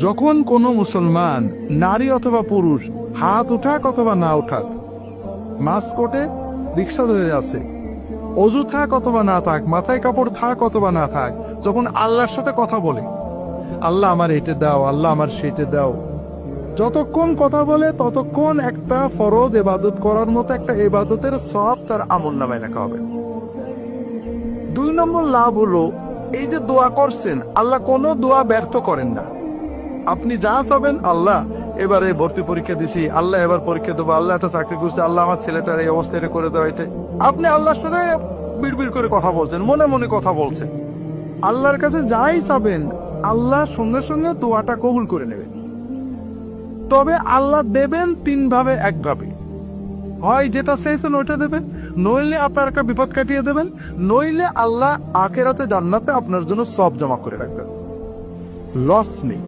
যখন কোনো মুসলমান নারী অথবা পুরুষ হাত উঠাক অথবা না উঠাক, মাস্ক ওঠে, রিক্সা ধরে আছে, অজু থাক অথবা না থাক, মাথায় কাপড় থাক অথবা না থাক, যখন আল্লাহর সাথে কথা বলে, আল্লাহ আমার এটা দাও, আল্লাহ আমার সেটা দাও, যতক্ষণ কথা বলে ততক্ষণ একটা ফরজ ইবাদত করার মতো একটা ইবাদতের সওয়াব তার আমলনামায় লেখা হবে। 2 নম্বর লাভ হলো, এই যে দোয়া করছেন, আল্লাহ কোনো দোয়া ব্যর্থ করেন না। আপনি যা চাবেন, আল্লাহ এবারে ভর্তি পরীক্ষা দিছি, আল্লাহ এবার পরীক্ষা দেবো, আল্লাহ একটা চাকরি করছে, আল্লাহ আমার ছেলেটার এই অবস্থা এটা করে দেওয়া, এটা আপনি আল্লাহর সাথে বিড়বিড় করে কথা বলছেন, মনে মনে কথা বলছেন। আল্লাহর কাছে যাই চাবেন, আল্লাহ সঙ্গে সঙ্গে দোয়াটা কবুল করে নেবেন। তবে আল্লাহ দেবেন 3 ভাবে, 1 ভাবে। হয় যেটা চাইছেন ওইটা দেবেন, নইলে আপনার একটা বিপদ কাটিয়ে দেবেন, নইলে আল্লাহ আখিরাতে জান্নাতে আপনার জন্য সব জমা করে রাখবেন। লস নেই।